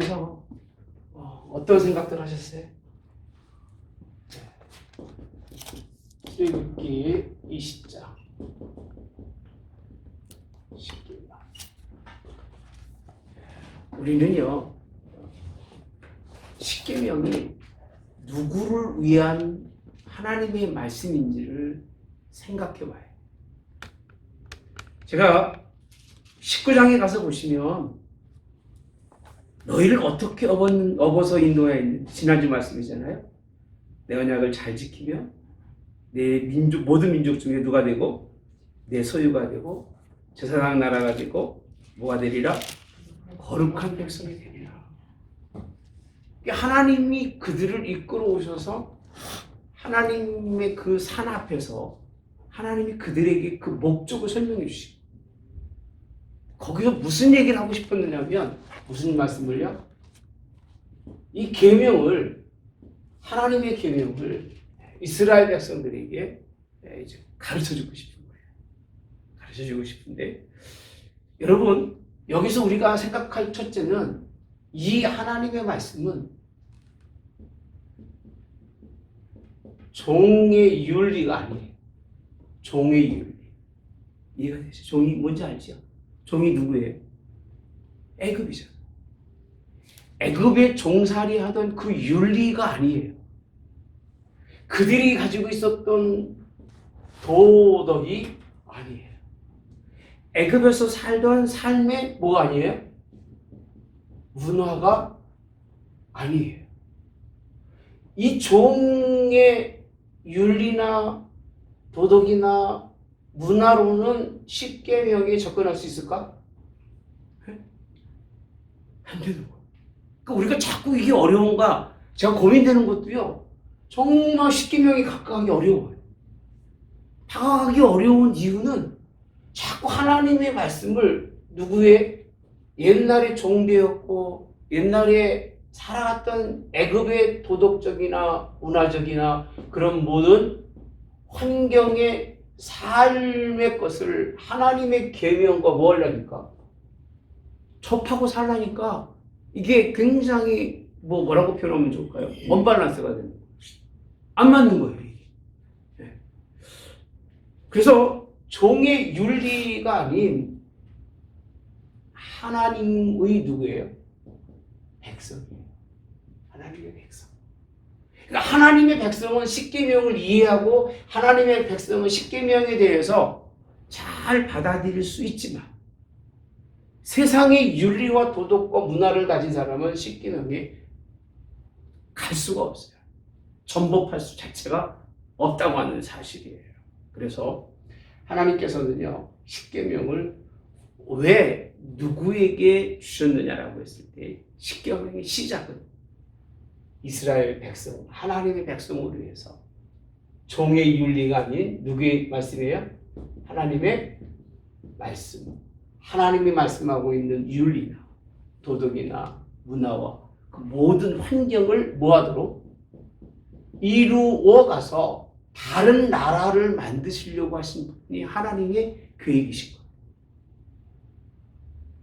시작해서 어떤 생각들 하셨어요? 출애굽기 20장 10개입니다. 우리는요, 십계명이 누구를 위한 하나님의 말씀인지를 생각해 봐요. 제가 19장에 가서 보시면 너희를 어떻게 업어서 인도해야 했는지, 지난주 말씀이잖아요. 내 언약을 잘 지키며 내 민족, 모든 민족 중에 누가 되고 내 소유가 되고 제사장 나라가 되고 뭐가 되리라? 거룩한 백성이 되리라. 하나님이 그들을 이끌어 오셔서 하나님의 그 산 앞에서 하나님이 그들에게 그 목적을 설명해 주시고, 거기서 무슨 얘기를 하고 싶었느냐면, 무슨 말씀을요? 이 계명을, 하나님의 계명을 이스라엘 백성들에게 이제 가르쳐 주고 싶은 거예요. 가르쳐 주고 싶은데, 여러분, 여기서 우리가 생각할 첫째는 이 하나님의 말씀은 종의 윤리가 아니에요. 종의 윤리. 이해가 되죠? 종이 뭔지 알죠? 종이 누구예요? 애굽이죠. 애굽에 종살이 하던 그 윤리가 아니에요. 그들이 가지고 있었던 도덕이 아니에요. 애굽에서 살던 삶의 뭐가 아니에요? 문화가 아니에요. 이 종의 윤리나 도덕이나 문화로는 십계명에 접근할 수 있을까? 안 되는 거예요. 그러니까 우리가 자꾸 이게 어려운가, 제가 고민되는 것도요, 정말 십계명이 다가가기 어려워요. 다가가기 어려운 이유는 자꾸 하나님의 말씀을 누구의 옛날에 종되었고 옛날에 살아갔던 애굽의 도덕적이나 문화적이나 그런 모든 환경의 삶의 것을 하나님의 계명과 뭐 하려니까? 접하고 살라니까 이게 굉장히 뭐라고 표현하면 좋을까요? 언밸런스가 되는 거예요. 안 맞는 거예요, 이게. 네. 그래서 종의 윤리가 아닌 하나님의 누구예요? 백성이에요. 하나님의 백성. 그러니까 하나님의 백성은 십계명을 이해하고 하나님의 백성은 십계명에 대해서 잘 받아들일 수 있지만 세상의 윤리와 도덕과 문화를 가진 사람은 십계명에 갈 수가 없어요. 전복할 수 자체가 없다고 하는 사실이에요. 그래서 하나님께서는요, 십계명을 왜 누구에게 주셨느냐라고 했을 때 십계명의 시작은 이스라엘 백성, 하나님의 백성을 위해서 종의 윤리가 아닌 누구의 말씀이에요? 하나님의 말씀. 하나님이 말씀하고 있는 윤리나 도덕이나 문화와 그 모든 환경을 뭐하도록 이루어 가서 다른 나라를 만드시려고 하신 분이 하나님의 계획이신 거예요.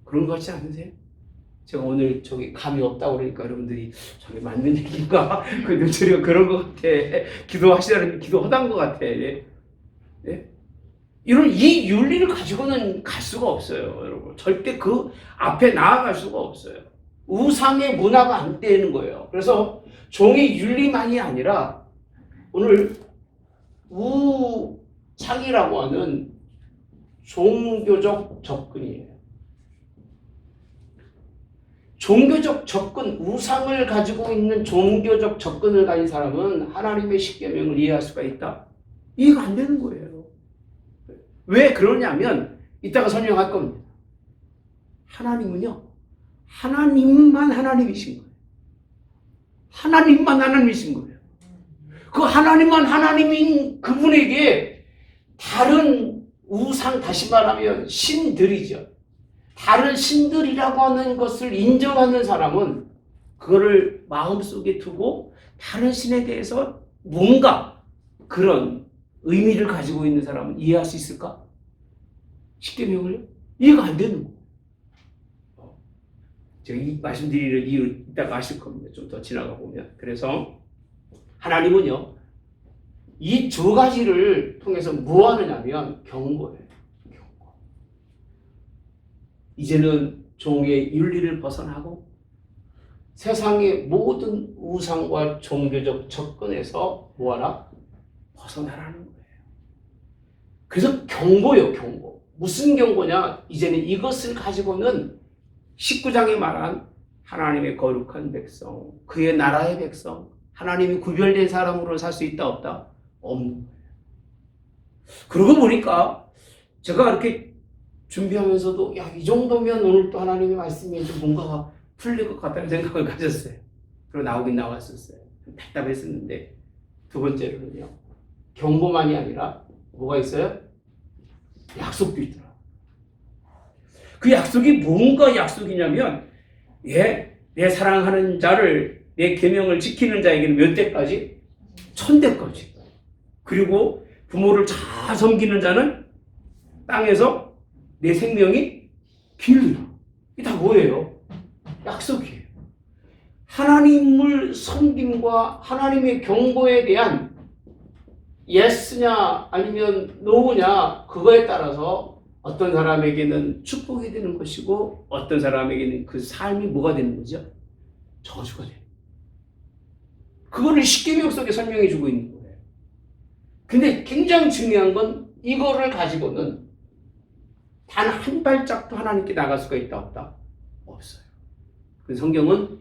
그런 것 같지 않으세요? 제가 오늘 저기 감이 없다고 그러니까 여러분들이 저게 맞는 얘기인가? 그 눈초리가 그런 것 같아. 기도하시라는 기도하던 것 같아. 예? 이런 이 윤리를 가지고는 갈 수가 없어요, 여러분. 절대 그 앞에 나아갈 수가 없어요. 우상의 문화가 안 되는 거예요. 그래서 종의 윤리만이 아니라 오늘 우상이라고 하는 종교적 접근이에요. 종교적 접근, 우상을 가지고 있는 종교적 접근을 가진 사람은 하나님의 십계명을 이해할 수가 있다? 이해가 안 되는 거예요. 왜 그러냐면 이따가 설명할 겁니다. 하나님은요, 하나님만 하나님이신 거예요. 하나님만 하나님이신 거예요. 그 하나님만 하나님인 그분에게 다른 우상, 다시 말하면 신들이죠. 다른 신들이라고 하는 것을 인정하는 사람은 그거를 마음속에 두고 다른 신에 대해서 뭔가 그런 의미를 가지고 있는 사람은 이해할 수 있을까? 십계명을요? 이해가 안 되는 거예요. 제가 이 말씀드리는 이유 이따가 아실 겁니다. 좀 더 지나가 보면. 그래서 하나님은요, 이 두 가지를 통해서 뭐 하느냐면 경고예요. 경고. 이제는 종의 윤리를 벗어나고 세상의 모든 우상과 종교적 접근에서 뭐하라? 벗어나라는 거예요. 그래서 경고요, 경고. 무슨 경고냐? 이제는 이것을 가지고는 19장에 말한 하나님의 거룩한 백성, 그의 나라의 백성, 하나님이 구별된 사람으로 살 수 있다 없다? 없는 거예요. 그러고 보니까 제가 이렇게 준비하면서도 야, 이 정도면 오늘 또 하나님의 말씀이 좀 뭔가가 풀릴 것 같다는 생각을 가졌어요. 그리고 나오긴 나왔었어요. 답답했었는데 두 번째로는요, 경고만이 아니라 뭐가 있어요? 약속도 있더라. 그 약속이 뭔가 약속이냐면, 내 사랑하는 자를, 내 계명을 지키는 자에게는 몇 대까지? 1000대까지. 그리고 부모를 잘 섬기는 자는 땅에서 내 생명이 길리라. 이게 다 뭐예요? 약속이에요. 하나님을 섬김과 하나님의 경고에 대한 예스냐 아니면 노우냐, 그거에 따라서 어떤 사람에게는 축복이 되는 것이고 어떤 사람에게는 그 삶이 뭐가 되는 거죠? 저주가 돼요. 그거를 십계명 속에 설명해 주고 있는 거예요. 근데 굉장히 중요한 건 이거를 가지고는 단 한 발짝도 하나님께 나갈 수가 있다 없다? 없어요. 그래서 성경은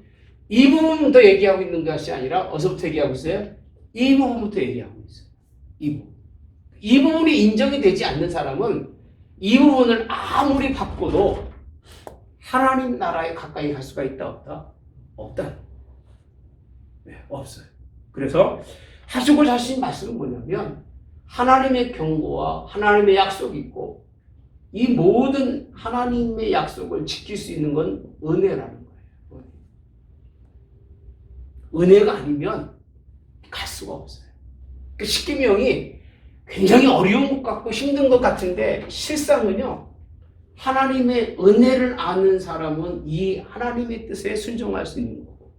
이 부분부터 얘기하고 있는 것이 아니라 어디서부터 얘기하고 있어요? 이 부분부터 얘기하고 있어요. 이 부분이 인정이 되지 않는 사람은 이 부분을 아무리 바꿔도 하나님 나라에 가까이 갈 수가 있다 없다? 없다. 네, 없어요. 그래서 하시고 자신 말씀은 뭐냐면 하나님의 경고와 하나님의 약속이 있고 이 모든 하나님의 약속을 지킬 수 있는 건 은혜라는 거예요. 은혜가 아니면 갈 수가 없어요. 그 십계명이 굉장히 어려운 것 같고 힘든 것 같은데 실상은요, 하나님의 은혜를 아는 사람은 이 하나님의 뜻에 순종할 수 있는 거고,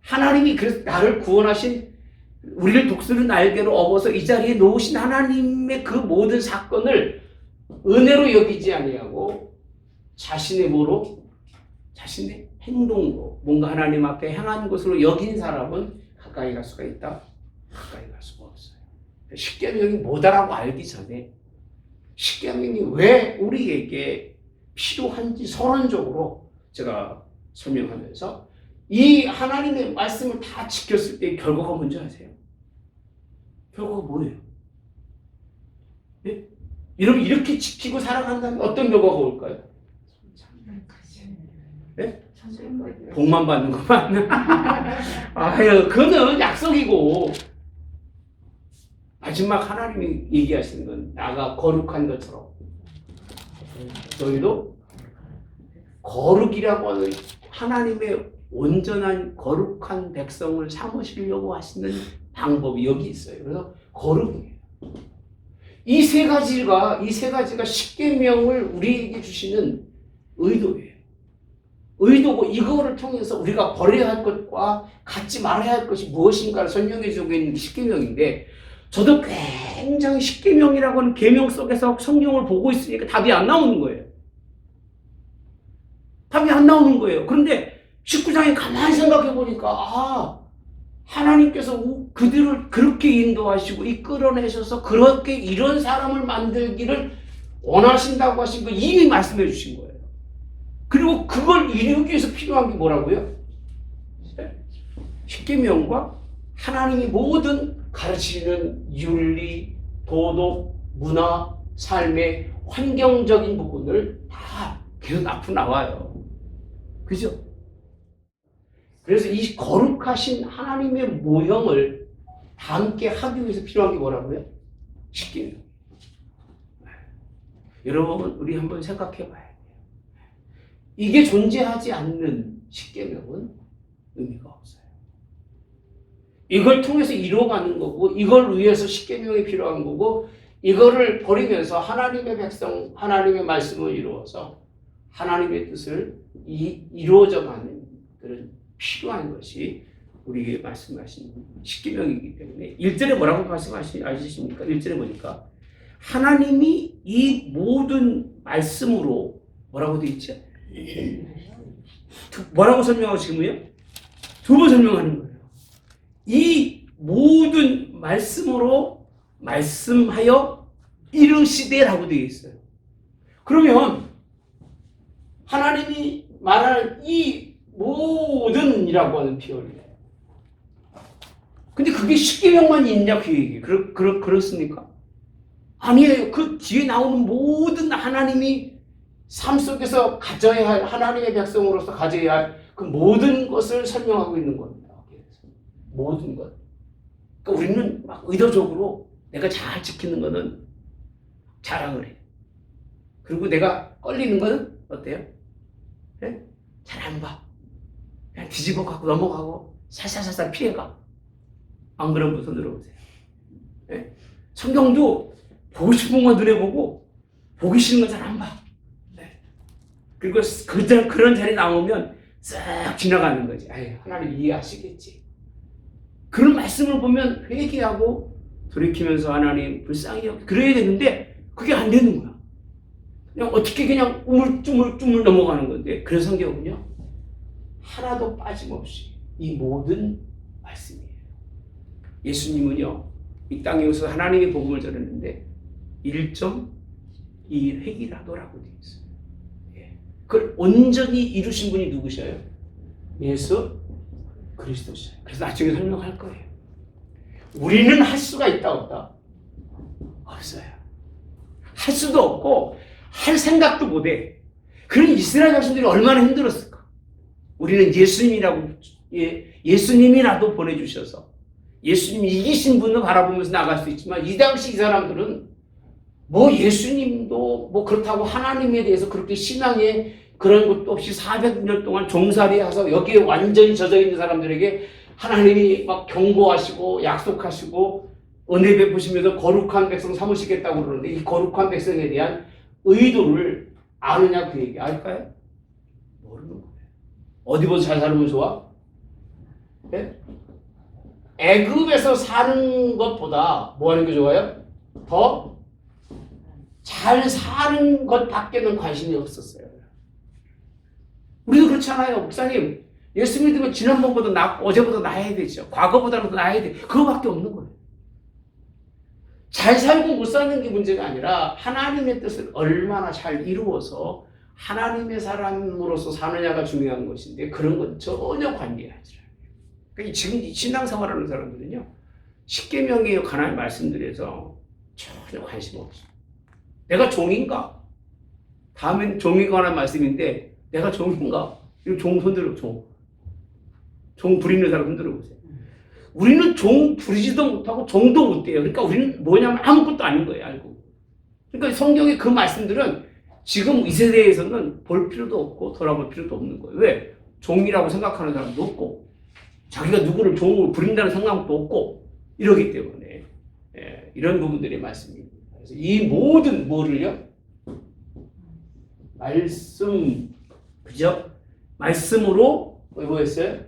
하나님이 그래서 나를 구원하신, 우리를 독수리 날개로 업어서 이 자리에 놓으신 하나님의 그 모든 사건을 은혜로 여기지 아니하고 자신의 뭐로? 자신의 행동으로 뭔가 하나님 앞에 행한 것으로 여긴 사람은 가까이 갈 수가 있다? 가까이 갈 수가 없어요. 십계명이 뭐다라고 알기 전에 십계명이 왜 우리에게 필요한지 서론적으로 제가 설명하면서 이 하나님의 말씀을 다 지켰을 때 결과가 뭔지 아세요? 결과가 뭐예요? 예? 여러분 이렇게 지키고 살아간다면 어떤 결과가 올까요? 네? 복만 받는 것만. 아유, 그거는 약속이고 마지막 하나님이 얘기하시는 건 나가 거룩한 것처럼 너희도 거룩이라고 하는 하나님의 온전한 거룩한 백성을 삼으시려고 하시는 방법이 여기 있어요. 그래서 거룩이에요. 이 세 가지가 십계명을 우리에게 주시는 의도예요. 의도고 이거를 통해서 우리가 버려야 할 것과 갖지 말아야 할 것이 무엇인가를 설명해 주고 있는 십계명인데, 저도 굉장히 십계명이라고 하는 계명 속에서 성경을 보고 있으니까 답이 안 나오는 거예요. 답이 안 나오는 거예요. 그런데 19장에 가만히 생각해 보니까 하나님께서 그들을 그렇게 인도하시고 이끌어내셔서 그렇게 이런 사람을 만들기를 원하신다고 하신 거 이미 말씀해 주신 거예요. 그리고 그걸 이루기 위해서 필요한 게 뭐라고요? 십계명과 하나님이 모든 가르치는 윤리, 도덕, 문화, 삶의 환경적인 부분을 다 계속 앞으로 나와요. 그죠? 그래서 이 거룩하신 하나님의 모형을 함께 하기 위해서 필요한 게 뭐라고요? 십계명. 여러분, 우리 한번 생각해 봐야 돼요. 이게 존재하지 않는 십계명은 의미가 없어요. 이걸 통해서 이루어가는 거고, 이걸 위해서 십계명이 필요한 거고, 이거를 버리면서 하나님의 백성, 하나님의 말씀을 이루어서 하나님의 뜻을 이루어져가는 그런 필요한 것이 우리에게 말씀하신 십계명이기 때문에 1절에 뭐라고 아시십니까? 1절에 보니까 하나님이 이 모든 말씀으로 뭐라고 되어 있죠? 뭐라고 설명하고 지금요? 두 번 설명하는 거예요. 이 모든 말씀으로 말씀하여 이르시되라고 되어 있어요. 그러면 하나님이 말하는 이 모든이라고 하는 표현이에요. 근데 그게 십계명만 있냐 그 얘기. 그렇습니까? 아니에요. 그 뒤에 나오는 모든 하나님이 삶 속에서 가져야 할 하나님의 백성으로서 가져야 할 그 모든 것을 설명하고 있는 겁니다. 모든 것. 그러니까 우리는 막 의도적으로 내가 잘 지키는 거는 자랑을 해. 그리고 내가 걸리는 거는 어때요? 네? 잘 안 봐. 그냥 뒤집어 갖고 넘어가고 살살살살 피해가. 안 그러면 손 들어보세요. 네? 성경도 보고 싶은 건 눈에 보고 보기 싫은 건 잘 안 봐. 네. 그리고 그런 자리 나오면 싹 지나가는 거지. 아유, 하나님 이해하시겠지. 그런 말씀을 보면 회개하고 돌이키면서 하나님 불쌍히 여기 그래야 되는데 그게 안 되는 거야. 그냥 어떻게 그냥 우물쭈물 넘어가는 건데 그래서 성경은요 하나도 빠짐없이 이 모든 말씀이에요. 예수님은요 이 땅에 오셔서 하나님의 복음을 전했는데 1.1획이라도라고 되어 있어요. 그걸 온전히 이루신 분이 누구셔요? 예수 그리스도시죠. 그래서 나중에 설명할 거예요. 우리는 할 수가 있다 없다? 없어요. 할 수도 없고 할 생각도 못해. 그런 이스라엘 백성들이 얼마나 힘들었을까? 우리는 예수님이라도 보내주셔서 예수님이 이기신 분을 바라보면서 나갈 수 있지만 이 당시 이 사람들은 뭐 예수님도 뭐 그렇다고 하나님에 대해서 그렇게 신앙에 그런 것도 없이 400년 동안 종살이해서 여기에 완전히 젖어 있는 사람들에게 하나님이 막 경고하시고 약속하시고 은혜 베푸시면서 거룩한 백성 삼으시겠다고 그러는데 이 거룩한 백성에 대한 의도를 아느냐 그 얘기 알까요? 모르는 거예요. 어디 보서 잘 살면 좋아? 네? 애굽에서 사는 것보다 뭐 하는 게 좋아요? 더 잘 사는 것밖에는 관심이 없었어요. 우리도 그렇지 않아요. 목사님, 예수 믿으면 지난번보다 낫고 어제보다 나아야 되죠. 과거보다는 더 나아야 돼. 그거밖에 없는 거예요. 잘 살고 못 사는 게 문제가 아니라 하나님의 뜻을 얼마나 잘 이루어서 하나님의 사람으로서 사느냐가 중요한 것인데 그런 건 전혀 관계하지 않아요. 그러니까 지금 신앙생활하는 사람들은요. 십계명에 관한 말씀들에서 전혀 관심 없어요. 내가 종인가? 다음엔 종에 관한 말씀인데 내가 종인가? 이거 종 손들어 종 부리는 사람 손들어 보세요. 우리는 종 부리지도 못하고 종도 못 돼요. 그러니까 우리는 뭐냐면 아무것도 아닌 거예요. 알고. 그러니까 성경의 그 말씀들은 지금 이 세대에서는 볼 필요도 없고 돌아볼 필요도 없는 거예요. 왜? 종이라고 생각하는 사람도 없고 자기가 누구를 종으로 부린다는 생각도 없고 이러기 때문에 이런 부분들의 말씀입니다. 그래서 이 모든 뭐를요? 말씀, 그죠? 말씀으로 뭐였어요?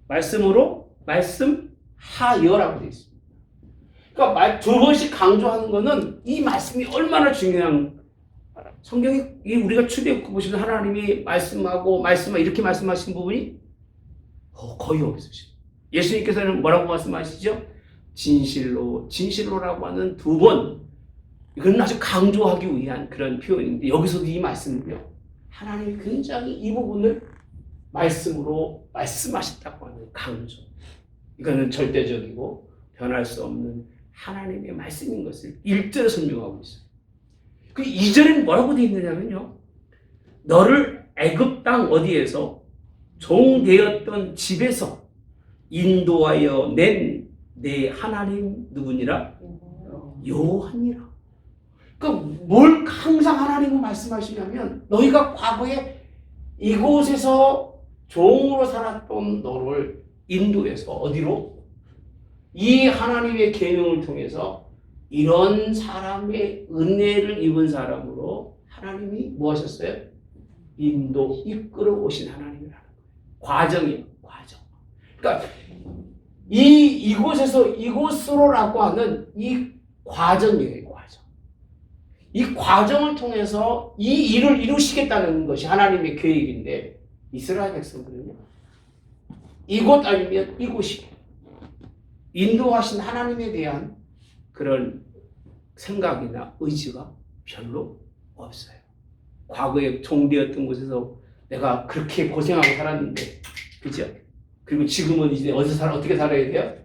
말씀으로 말씀하여라고 되어 있습니다. 그러니까 두 번씩 강조하는 거는 이 말씀이 얼마나 중요한 성경이 우리가 출애굽 보시면 하나님이 말씀하고 이렇게 말씀하신 부분이 거의 없으시죠. 예수님께서는 뭐라고 말씀하시죠? 진실로라고 하는 두 번. 이건 아주 강조하기 위한 그런 표현인데 여기서도 이 말씀은요. 하나님이 굉장히 이 부분을 말씀으로 말씀하셨다고 하는 강조. 이거는 절대적이고 변할 수 없는 하나님의 말씀인 것을 1절에 설명하고 있어요. 그 2절에는 뭐라고 되어 있느냐면요. 너를 애굽 땅 어디에서 종되었던 집에서 인도하여 낸 내 하나님 누구니라? 여호와니라. 그러니까 뭘 항상 하나님은 말씀하시냐면 너희가 과거에 이곳에서 종으로 살았던 너를 인도해서 어디로? 이 하나님의 계명을 통해서 이런 사람의 은혜를 입은 사람으로 하나님이 뭐 하셨어요? 인도 이끌어 오신 하나님이라는 거예요. 과정이에요. 과정. 그러니까 이곳에서 이곳으로라고 하는 이 과정이에요. 과정. 이 과정을 통해서 이 일을 이루시겠다는 것이 하나님의 계획인데 이스라엘 백성들은요. 이곳 아니면 이곳이 인도하신 하나님에 대한 그런 생각이나 의지가 별로 없어요. 과거에 종되었던 곳에서 내가 그렇게 고생하고 살았는데, 그죠? 그리고 지금은 이제 어떻게 살아야 돼요?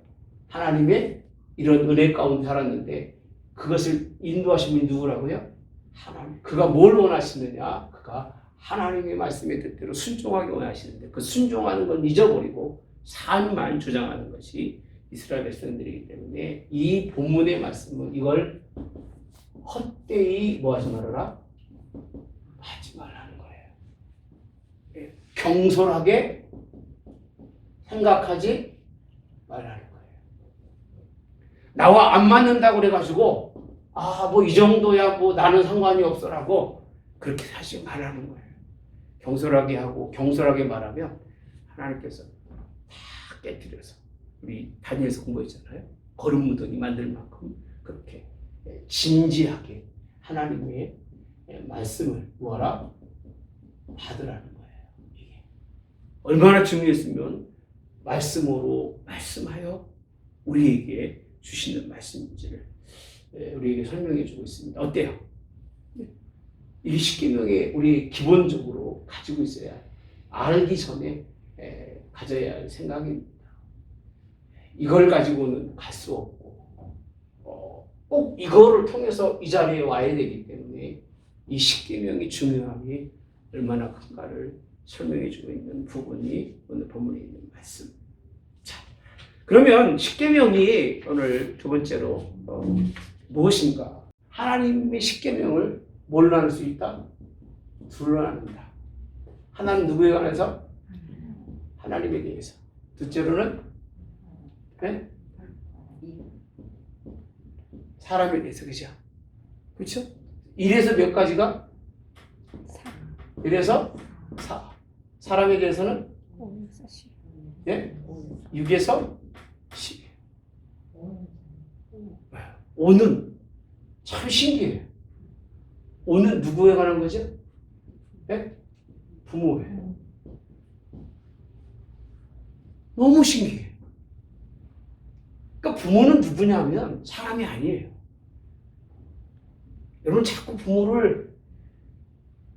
하나님의 이런 은혜 가운데 살았는데, 그것을 인도하신 분이 누구라고요? 하나님. 그가 뭘 원하시느냐? 그가 하나님의 말씀의 뜻대로 순종하게 원하시는데, 그 순종하는 건 잊어버리고 삶만 주장하는 것이 이스라엘 백성들이기 때문에 이 본문의 말씀은 이걸 헛되이 뭐 하지 말아라? 하지 말라는 거예요. 경솔하게 생각하지 말라는 거예요. 나와 안 맞는다고 그래가지고 뭐 이 정도야 뭐 나는 상관이 없어라고 그렇게 하지 말라는 거예요. 경솔하게 하고 경솔하게 말하면 하나님께서 다 깨뜨려서 우리 다니엘서 공부했잖아요. 거름 무더기 만들 만큼 그렇게 진지하게 하나님의 말씀을 뭐하라? 받으라는 거예요. 이게 얼마나 중요했으면 말씀으로 말씀하여 우리에게 주시는 말씀인지를 우리에게 설명해 주고 있습니다. 어때요? 이 십계명에 우리 기본적으로 가지고 있어야 알기 전에 가져야 할 생각입니다. 이걸 가지고는 갈 수 없고 꼭 이거를 통해서 이 자리에 와야 되기 때문에 이 십계명이 중요함이 얼마나 큰가를 설명해 주고 있는 부분이 오늘 본문에 있는 말씀. 자, 그러면 십계명이 오늘 두 번째로 무엇인가? 하나님의 십계명을 뭘로 나눌 수 있다? 둘로 나눈다. 하나는 누구에 관해서? 하나님에 대해서. 둘째로는 네? 사람에 대해서. 그죠? 그렇죠? 1에서 몇 가지가? 1에서 4. 사람에 대해서는? 6에서 10. 5는 참 신기해요. 5는 누구에 관한 거죠? 네? 부모예요. 너무 신기해요. 그러니까 부모는 누구냐면 사람이 아니에요. 여러분 자꾸 부모를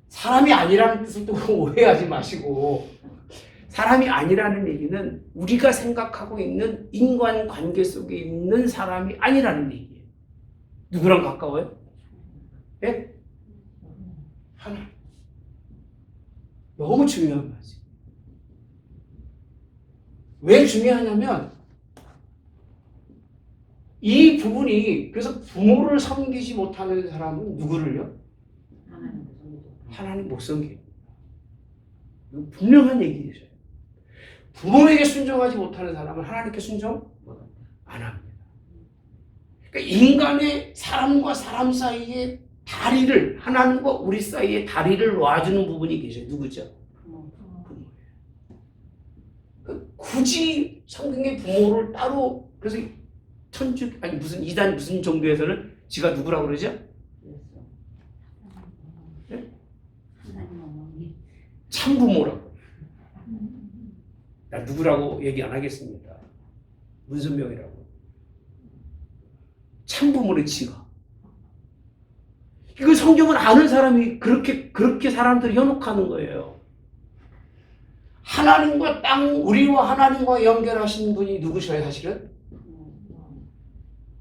사람이 아니라는 뜻을 또 오해하지 마시고, 사람이 아니라는 얘기는 우리가 생각하고 있는 인간관계 속에 있는 사람이 아니라는 얘기예요. 누구랑 가까워요? 예? 하나님. 너무 중요한 거지. 왜 중요하냐면 이 부분이, 그래서 부모를 섬기지 못하는 사람은 누구를요? 하나님 못 섬깁니다. 분명한 얘기죠. 부모에게 순종하지 못하는 사람은 하나님께 순종 안 합니다. 그러니까 인간의 사람과 사람 사이에 다리를, 하나님과 우리 사이에 다리를 놔주는 부분이 계셔요. 누구죠? 부모예요. 굳이 성경의 부모를 따로, 그래서 천주, 아니 무슨 이단 무슨 종교에서는 지가 누구라고 그러죠? 네? 참부모라고. 나 누구라고 얘기 안 하겠습니다. 문선명이라고. 참부모의 지가. 이거 성경을 아는 사람이 그렇게 사람들이 현혹하는 거예요. 하나님과 우리와 하나님과 연결하신 분이 누구셔요, 사실은?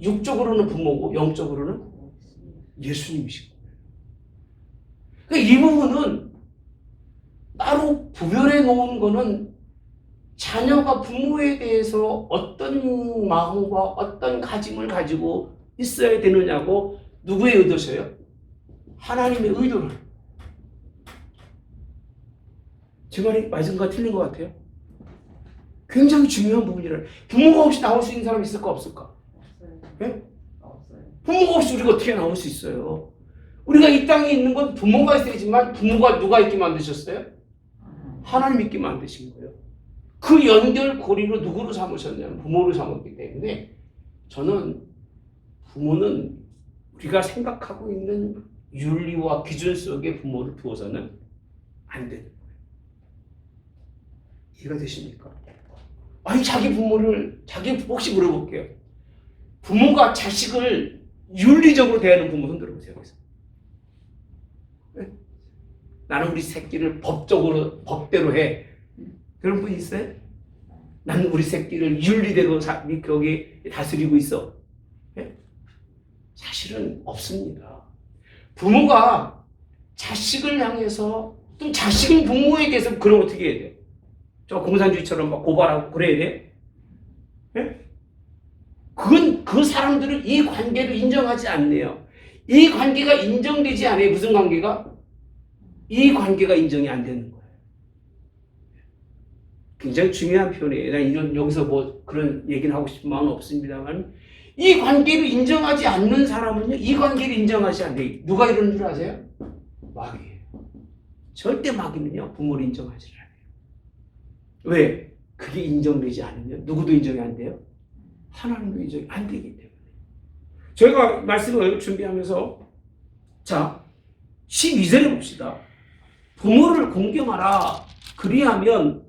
육적으로는 부모고 영적으로는 예수님이시고. 그러니까 이 부분은 따로 구별해 놓은 거는 자녀가 부모에 대해서 어떤 마음과 어떤 가짐을 가지고 있어야 되느냐고 누구의 의도셔요? 하나님의 의도를. 제 말이 맞은가 틀린 것 같아요? 굉장히 중요한 부분이라. 부모가 없이 나올 수 있는 사람이 있을까 없을까? 네? 없어요. 부모가 없이 우리가 어떻게 나올 수 있어요? 우리가 이 땅에 있는 건 부모가 있어야지만 부모가 누가 있게 만드셨어요? 하나님 있게 만드신 거예요. 그 연결고리로 누구로 삼으셨냐면 부모로 삼았기 때문에 저는 부모는 우리가 생각하고 있는 윤리와 기준 속에 부모를 두어서는 안 되는 거예요. 이해가 되십니까? 아니 자기 혹시 물어볼게요. 부모가 자식을 윤리적으로 대하는 부모 손 들어보세요. 네? 나는 우리 새끼를 법대로 해. 그런 분 있어요? 나는 우리 새끼를 윤리대로 거기 다스리고 있어. 네? 사실은 없습니다. 부모가 자식을 향해서 또 자식은 부모에게서 그럼 어떻게 해야 돼요? 저 공산주의처럼 막 고발하고 그래야 돼? 네? 그건 그 사람들은 이 관계를 인정하지 않네요. 이 관계가 인정되지 않아요. 무슨 관계가? 이 관계가 인정이 안 되는 거예요. 굉장히 중요한 표현이에요. 난 여기서 뭐 그런 얘기는 하고 싶은 마음은 없습니다만 이 관계를 인정하지 않는 사람은요. 이 관계를 인정하지 않아요. 누가 이러는 줄 아세요? 마귀예요. 절대 마귀는요. 부모를 인정하지 않아요. 왜? 그게 인정되지 않으면 누구도 인정이 안 돼요? 하나님도 인정이 안 되기 때문에. 저희가 말씀을 준비하면서 자 12절에 봅시다. 부모를 공경하라. 그리하면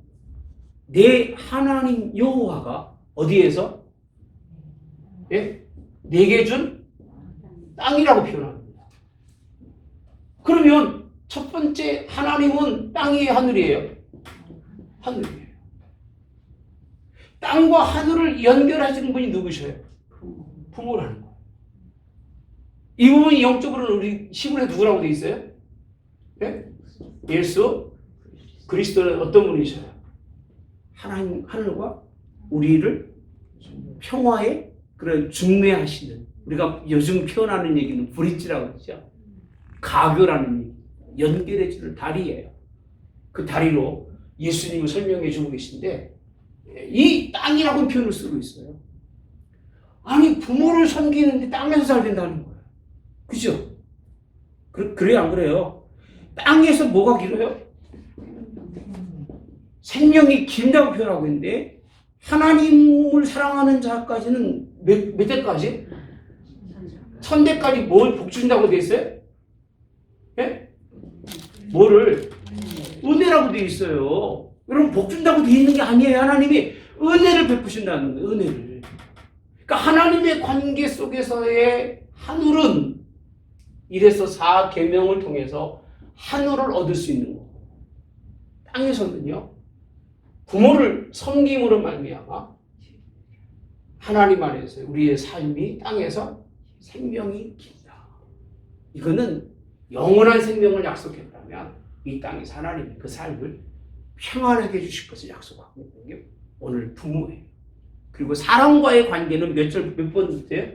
내 하나님 여호와가 어디에서? 예? 내게 준 땅이라고 표현합니다. 그러면 첫 번째 하나님은 땅이에요, 하늘이에요? 하늘이에요. 땅과 하늘을 연결하시는 분이 누구셔요? 부모라는 거예요. 이 부분이 영적으로는 우리 시골에 누구라고 되어 있어요? 예? 예수 그리스도는 어떤 분이셔요? 하나님, 하늘과 우리를 평화에 그런 중매하시는, 우리가 요즘 표현하는 얘기는 브릿지라고 그러죠. 가교라는 얘기, 연결해주는 다리예요. 그 다리로 예수님을 설명해 주고 계신데 이 땅이라고 표현을 쓰고 있어요. 아니 부모를 섬기는데 땅에서 살야 된다는 거예요. 그죠? 그래요 안 그래요? 땅에서 뭐가 길어요? 생명이 길다고 표현하고 있는데 하나님을 사랑하는 자까지는 몇 대까지? 1000대까지 뭘 복주신다고 되어 있어요? 예? 뭐를? 은혜라고 되어 있어요. 여러분 복준다고 되어 있는 게 아니에요. 하나님이 은혜를 베푸신다는 거예요. 은혜를. 그러니까 하나님의 관계 속에서의 하늘은 이래서 4계명을 통해서 하늘을 얻을 수 있는 거고 땅에서는요. 부모를 섬김으로 말미암아 하나님 안에서 우리의 삶이 땅에서 생명이 길다. 이거는 영원한 생명을 약속했다면 이 땅에서 하나님이 그 삶을 평안하게 해주실 것을 약속하고 있는 게 오늘 부모예요. 그리고 사람과의 관계는 몇 번째요?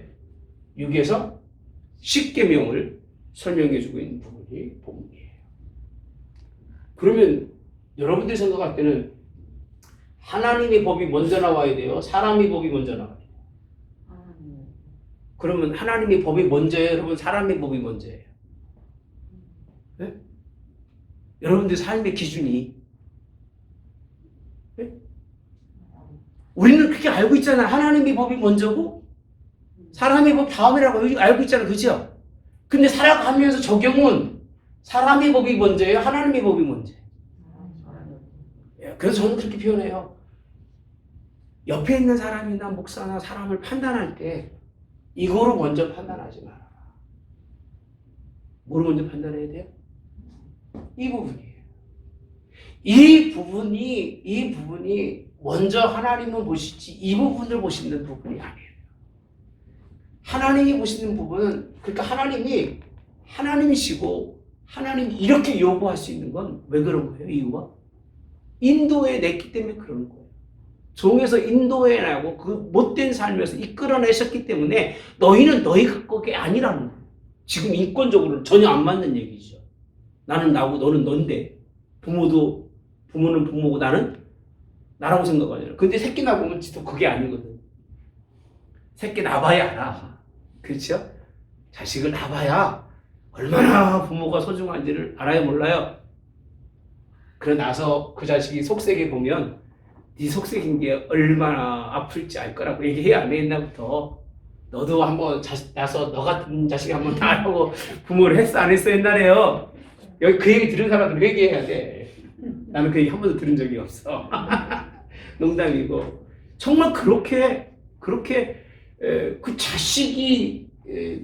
6에서 10계명을 설명해주고 있는 부분이 본문이에요. 그러면 여러분들이 생각할 때는 하나님의 법이 먼저 나와야 돼요? 사람의 법이 먼저 나와야 돼요? 그러면 하나님의 법이 먼저예요? 여러분 사람의 법이 먼저예요? 네? 여러분들 삶의 기준이 네? 우리는 그렇게 알고 있잖아요. 하나님의 법이 먼저고 사람의 법 다음이라고 알고 있잖아요. 그죠? 근데 살아가면서 적용은 사람의 법이 먼저예요? 하나님의 법이 먼저예요? 그래서 저는 그렇게 표현해요. 옆에 있는 사람이나 목사나 사람을 판단할 때 이거로 먼저 판단하지 마라. 뭐로 먼저 판단해야 돼요? 이 부분이에요. 이 부분이 먼저 하나님은 보시지 이 부분을 보시는 부분이 아니에요. 하나님이 보시는 부분은 그러니까 하나님이 하나님이시고 하나님이 이렇게 요구할 수 있는 건 왜 그런 거예요? 이유가? 인도해 냈기 때문에 그런 거예요. 종에서 인도해 나고 그 못된 삶에서 이끌어내셨기 때문에 너희는 너희 것이 아니라는 거예요. 지금 인권적으로는 전혀 안 맞는 얘기죠. 나는 나고 너는 넌데 부모는 부모고 나는 나라고 생각하잖아요. 근데 새끼 낳으면 진짜 그게 아니거든. 새끼 낳아봐야 알아. 그렇죠? 자식을 낳아봐야 얼마나 부모가 소중한지를 알아요, 몰라요? 그러고 나서 그 자식이 속색에 보면 네 속색인 게 얼마나 아플지 알 거라고 얘기해야 안 해, 옛날부터. 너도 한번 자식 낳아서 너 같은 자식 한번 낳으라고 부모를 했어, 안 했어, 옛날에요? 여기 그 얘기 들은 사람들 회개해야 돼. 나는 그 얘기 한 번도 들은 적이 없어. 농담이고. 정말 그렇게 그 자식이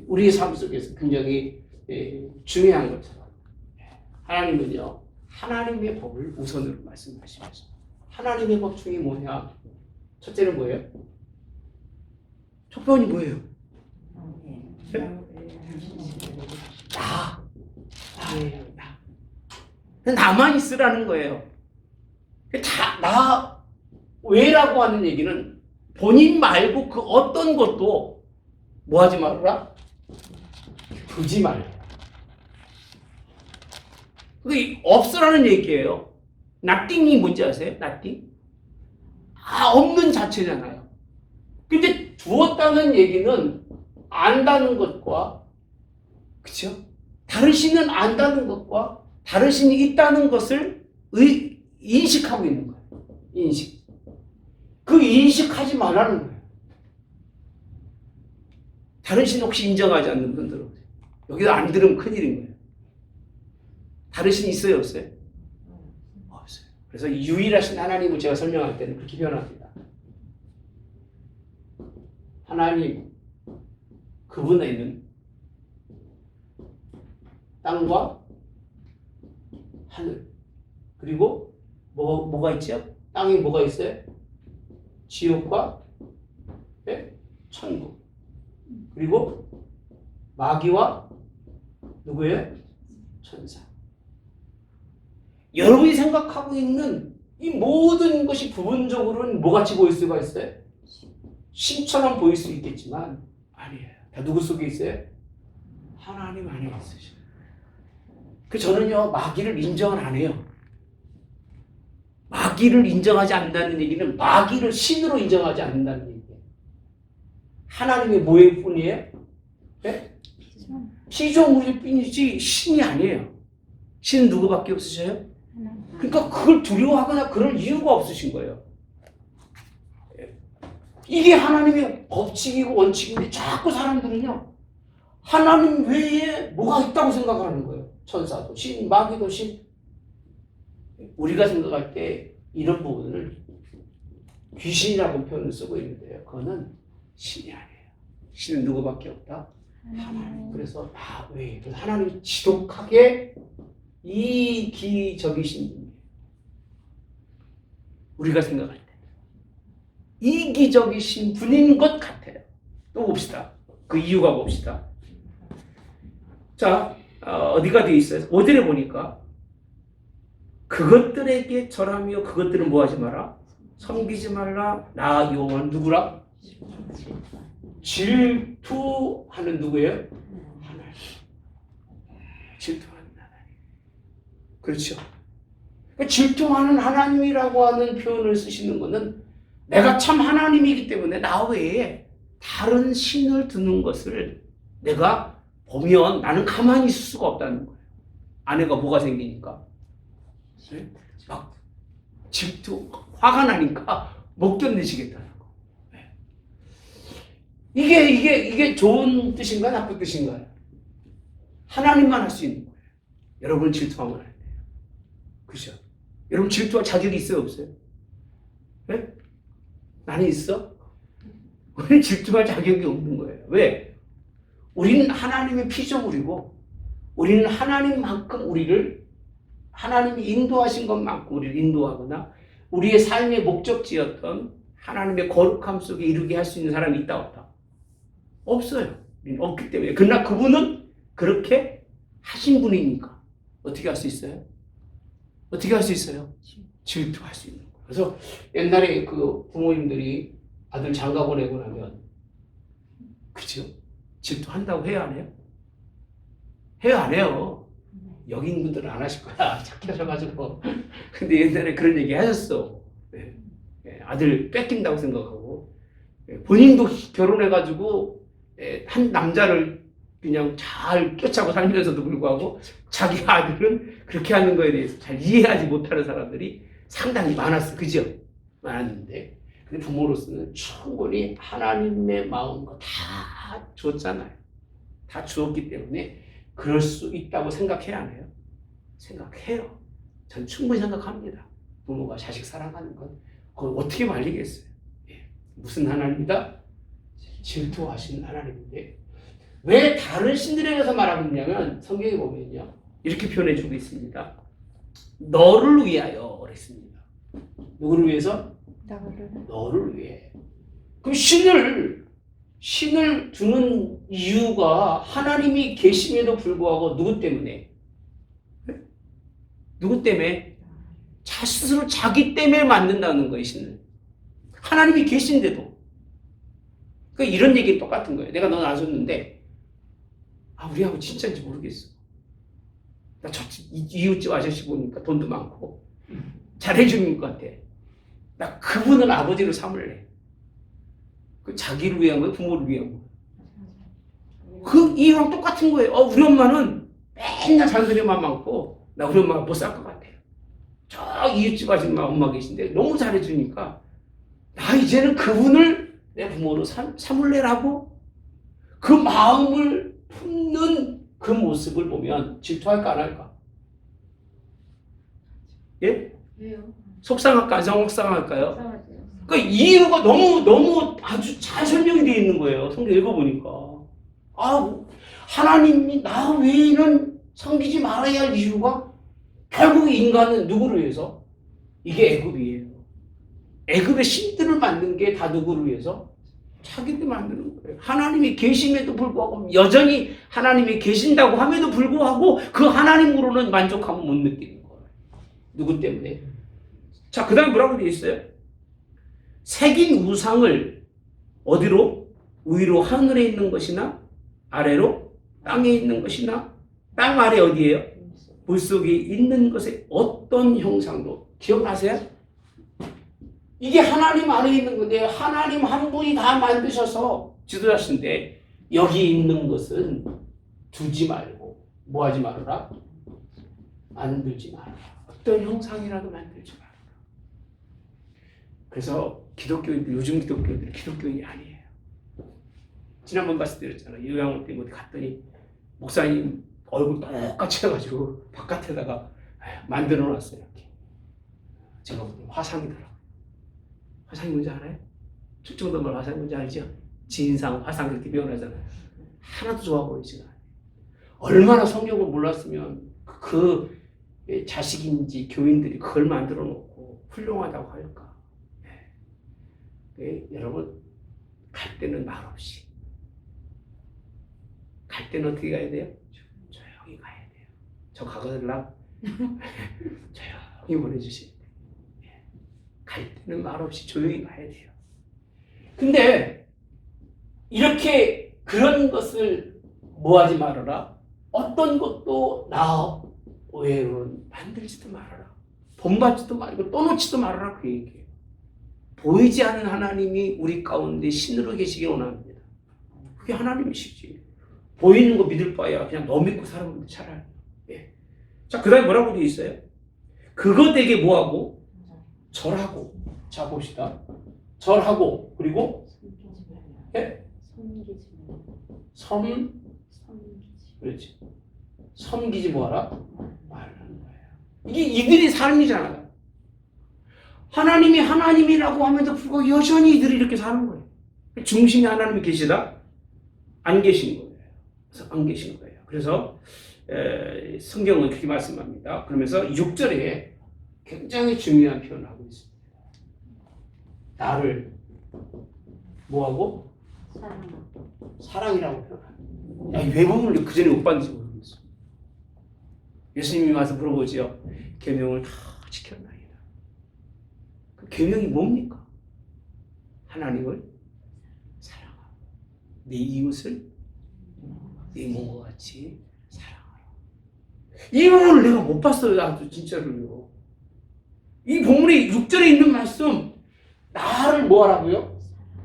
우리의 삶 속에서 굉장히 중요한 것처럼 하나님은요, 하나님의 법을 우선으로 말씀하시면서 하나님의 법 중에 뭐냐? 첫째는 뭐예요? 첫 번이 뭐예요? 나예요, 나. 나만 있으라는 거예요. 나 왜라고 하는 얘기는 본인 말고 그 어떤 것도 뭐 하지 말아라? 두지 말라. 그게 없으라는 얘기예요. nothing이 뭔지 아세요? nothing? 없는 자체잖아요. 근데 두었다는 얘기는 안다는 것과, 그쵸? 다른 신은 안다는 것과 다른 신이 있다는 것을 인식하고 있는 거예요. 인식. 그 인식하지 말라는 거예요. 다른 신 혹시 인정하지 않는 분 들어보세요. 여기도 안 들으면 큰일인 거예요. 다른 신 있어요, 없어요? 없어요. 그래서 유일하신 하나님을 제가 설명할 때는 그렇게 표현합니다. 하나님, 그분에는 땅과 하늘, 그리고 뭐가 있죠? 땅에 뭐가 있어요? 지옥과 천국, 그리고 마귀와 누구예요? 천사. 여러분이 생각하고 있는 이 모든 것이 부분적으로는 뭐같이 보일 수가 있어요? 신처럼 보일 수 있겠지만 아니에요. 다 누구 속에 있어요? 하나님 안에 있으셔. 저는요, 마귀를 인정을 안 해요. 마귀를 인정하지 않는다는 얘기는 마귀를 신으로 인정하지 않는다는 얘기예요. 하나님의 뭐일 뿐이에요? 네? 피조물일 뿐이지 신이 아니에요. 신은 누구밖에 없으셔요? 그러니까 그걸 두려워하거나 그럴 이유가 없으신 거예요. 이게 하나님의 법칙이고 원칙인데 자꾸 사람들은요, 하나님 외에 뭐가 있다고 생각하는 거예요. 천사도 신, 마귀도 신. 우리가 생각할 때 이런 부분을 귀신이라고 표현을 쓰고 있는데요, 그거는 신이 아니에요. 신은 누구밖에 없다? 하나님. 그래서 나 외에, 그래서 하나님이 지독하게 이기적이신 분이에요. 우리가 생각할 때 이기적이신 분인 것 같아요. 또 봅시다. 그 이유가 봅시다. 자, 어디가 되어 있어요? 5절에 보니까 그것들에게 절하며 그것들은 뭐하지 마라? 섬기지 말라. 나 여호와는 누구라? 질투하는 누구예요? 하나님. 질투하는 하나님. 그렇죠. 질투하는 하나님이라고 하는 표현을 쓰시는 것은 내가 참 하나님이기 때문에 나 외에 다른 신을 두는 것을 내가 보면 나는 가만히 있을 수가 없다는 거예요. 아내가 뭐가 생기니까 막 질투, 화가 나니까 못 견디시겠다는 거. 이게 좋은 뜻인가 나쁜 뜻인가요? 하나님만 할 수 있는 거예요. 여러분 질투하면 안 돼요. 그죠? 여러분 질투할 자격이 있어요, 없어요? 네? 나는 있어? 우리는 질투할 자격이 없는 거예요. 왜? 우리는 하나님의 피조물이고 우리는 하나님만큼 우리를 하나님이 인도하신 것만큼 우리를 인도하거나 우리의 삶의 목적지였던 하나님의 거룩함 속에 이르게 할 수 있는 사람이 있다 없다? 없어요. 우리는 없기 때문에. 그러나 그분은 그렇게 하신 분이니까 어떻게 할 수 있어요? 어떻게 할 수 있어요? 질투할 수 있는 거예요. 그래서 옛날에 그 부모님들이 아들 장가 보내고 나면 그죠? 질투한다고 해요, 안 해요? 해요, 안 해요? 여긴 분들은 안 하실 거야. 착하셔가지고. 근데 옛날에 그런 얘기 하셨어. 네. 아들 뺏긴다고 생각하고 본인도 결혼해가지고 한 남자를 그냥 잘 쫓아고 살면서도 불구하고 자기 아들은 그렇게 하는 거에 대해서 잘 이해하지 못하는 사람들이 상당히 많았어. 그죠? 많았는데 근데 부모로서는 충분히 하나님의 마음과 다 줬잖아요. 다 주었기 때문에 그럴 수 있다고 생각해야 하나요? 생각해요. 전 충분히 생각합니다. 부모가 자식 사랑하는 건 그걸 어떻게 말리겠어요? 예. 무슨 하나님이다? 질투하시는 하나님인데 왜 다른 신들에 대해서 말하고 있냐면 성경에 보면요 이렇게 표현해 주고 있습니다. 너를 위하여 그랬습니다. 누구를 위해서? 너를 위해. 그럼 신을 두는 이유가 하나님이 계심에도 불구하고 누구 때문에? 누구 때문에? 스스로 자기 때문에 만든다는 거예요. 신을. 하나님이 계신데도. 그러니까 이런 얘기 똑같은 거예요. 내가 너 낳아줬는데 우리 아버지 진짜인지 모르겠어. 나 이웃집 아저씨 보니까 돈도 많고 잘해주는 것 같아. 나 그분을 아버지로 삼을래. 그 자기를 위한 거예요? 부모를 위한 거예요? 그 이유랑 똑같은 거예요. 우리 엄마는 맨날 잔소리만 많고 나 우리 엄마가 못 살 것 같아요. 저 이웃집 아줌마 엄마 계신데 너무 잘해주니까 나 이제는 그분을 내 부모로 삼을래라고 그 마음을 품는 그 모습을 보면 질투할까 안 할까? 예? 왜요? 속상할까 안 속상할까요? 속상하죠. 그러니까 이유가 너무 아주 잘 설명이 되어 있는 거예요. 성경 읽어보니까. 하나님이 나 외에는 섬기지 말아야 할 이유가 결국 인간은 누구를 위해서? 이게 애굽이에요. 애굽의 신들을 만든 게 다 누구를 위해서? 자기들 만드는 거예요. 하나님이 계심에도 불구하고 여전히 하나님이 계신다고 함에도 불구하고 그 하나님으로는 만족함을 못 느끼는 거예요. 누구 때문에? 자, 그 다음에 뭐라고 되어 있어요? 새긴 우상을 어디로? 위로 하늘에 있는 것이나 아래로 땅에 있는 것이나 땅 아래 어디예요? 물속에 있는 것의 어떤 형상도 기억나세요? 이게 하나님 안에 있는 건데 하나님 한 분이 다 만드셔서 지도자신데 여기 있는 것은 두지 말고 뭐 하지 말아라? 만들지 말아라. 어떤 형상이라도 만들지 말아라. 그래서 기독교인들, 요즘 기독교인들은 기독교인이 아니에요. 지난번 말씀드렸잖아요. 요양원 때 어디 갔더니 목사님 얼굴 똑같이 해가지고 바깥에다가 만들어 놨어요. 이렇게. 제가 보기엔 화상이더라고요. 화상이 뭔지 알아요? 축정도말 화상이 뭔지 알죠? 진상, 화상 이렇게 표현하잖아요. 하나도 좋아 보이지가 않아요. 얼마나 성경을 몰랐으면 그 자식인지 교인들이 그걸 만들어 놓고 훌륭하다고 할까. 여러분 갈 때는 말없이 갈 때는 어떻게 가야 돼요? 조용히 가야 돼요. 저 가거들라 조용히 보내주세요. 갈 때는 말없이 조용히 가야 돼요. 근데 이렇게 그런 것을 뭐하지 말아라. 어떤 것도 나 외로는 만들지도 말아라. 본받지도 말고 떠놓지도 말아라. 그 얘기예요. 보이지 않는 하나님이 우리 가운데 신으로 계시기 원합니다. 그게 하나님이시지. 보이는 거 믿을 바야 그냥 너 믿고 살아보면 차라리. 예. 자, 그 다음에 뭐라고 되어 있어요? 그거 되게 뭐하고? 절하고. 자, 봅시다. 절하고 그리고 예? 그렇지. 섬기지 뭐하라? 말하는 거예요. 이게 이들이 삶이잖아요. 하나님이 하나님이라고 하면서 불구하고 여전히 이들이 이렇게 사는 거예요. 중심에 하나님이 계시다? 안 계신 거예요. 그래서 안 계신 거예요. 그래서 성경은 그렇게 말씀합니다. 그러면서 6절에 굉장히 중요한 표현을 하고 있습니다. 나를 뭐하고? 사랑이라고 표현합니다. 이 외국을 그 전에 못 봤는지 모르겠어. 예수님이 와서 물어보지요. 계명을 다 지켰나이다. 그 계명이 뭡니까? 하나님을 사랑하고 내 이웃을 내 몸과 같이 사랑하라. 이 부분을 내가 못 봤어요. 나도 진짜로요. 이 본문의 6절에 있는 말씀 나를 뭐하라고요?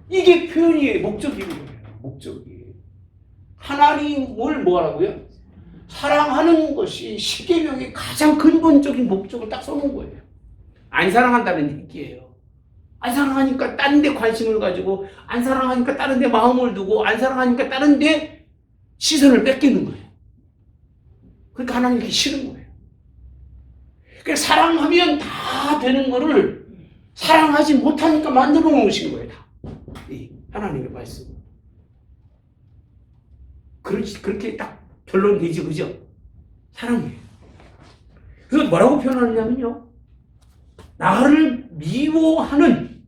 이게 표현이에요. 목적이에요. 목적이. 하나님을 뭐라고요? 사랑하는 것이 십계명의 가장 근본적인 목적을 딱 써놓은 거예요. 안 사랑한다는 얘기예요. 안 사랑하니까 다른 데 관심을 가지고, 안 사랑하니까 다른 데 마음을 두고, 안 사랑하니까 다른 데 시선을 뺏기는 거예요. 그러니까 하나님이 싫은 거예요. 그러니까 사랑하면 다 되는 거를 사랑하지 못하니까 만들어 놓으신 거예요. 다. 이 하나님의 말씀. 그렇게 딱 결론 되지, 그죠? 사랑해요. 그래서 뭐라고 표현하느냐면요. 나를 미워하는,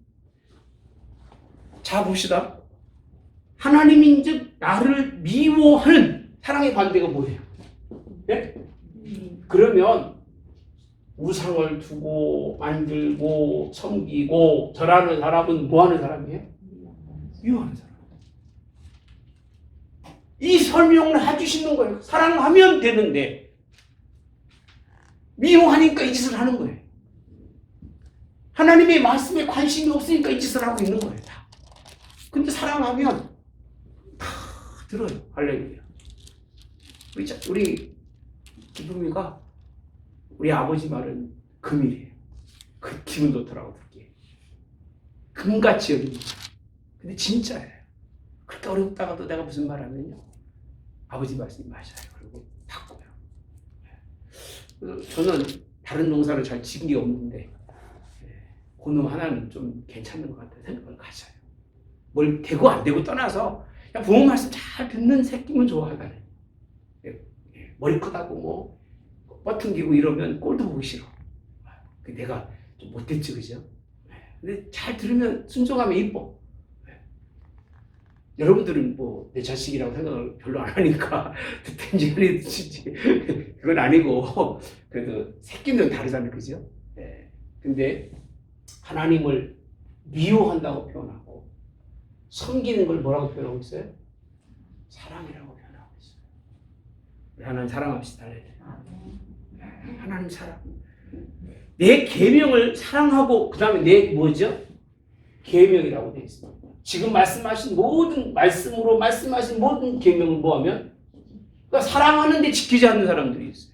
자 봅시다. 하나님인즉 나를 미워하는 사랑의 반대가 뭐예요? 네? 그러면 우상을 두고 만들고 섬기고 절하는 사람은 뭐하는 사람이에요? 미워하는 사람. 이 설명을 해주시는 거예요. 사랑하면 되는데 미워하니까 이 짓을 하는 거예요. 하나님의 말씀에 관심이 없으니까 이 짓을 하고 있는 거예요. 다. 근데 사랑하면 다 들어요. 할렐루야. 우리 기쁨이가 우리 아버지 말은 금이래요. 그 기분 좋더라고 듣기에. 금같이 여기는 거예요. 근데 진짜예요. 그렇게 어렵다가도 내가 무슨 말 하면요. 아버지 말씀이 맞아요. 그리고 바꿔요. 저는 다른 농사를 잘 지은 게 없는데 그놈 하나는 좀 괜찮은 것 같다는 생각을 가져요. 뭘 되고 안 되고 떠나서 그냥 부모 말씀 잘 듣는 새끼면 좋아하잖아요. 머리 크다고 뭐 뻗팅기고 이러면 꼴도 보기 싫어. 내가 좀 못됐지, 그죠? 근데 잘 들으면 순종하면 이뻐. 여러분들은 뭐 내 자식이라고 생각을 별로 안 하니까 듣든지 안 듣든지 그건 아니고 그래도 새끼는 다르잖아요, 그죠? 근데 하나님을 미워한다고 표현하고 섬기는 걸 뭐라고 표현하고 있어요? 사랑이라고 표현하고 있어요. 하나님 사랑합시다. 하나님 사랑. 내 계명을 사랑하고 그 다음에 내 뭐죠? 계명이라고 되어 있습니다. 지금 말씀하신 모든 말씀으로 말씀하신 모든 계명을 뭐하면 그러니까 사랑하는데 지키지 않는 사람들이 있어요.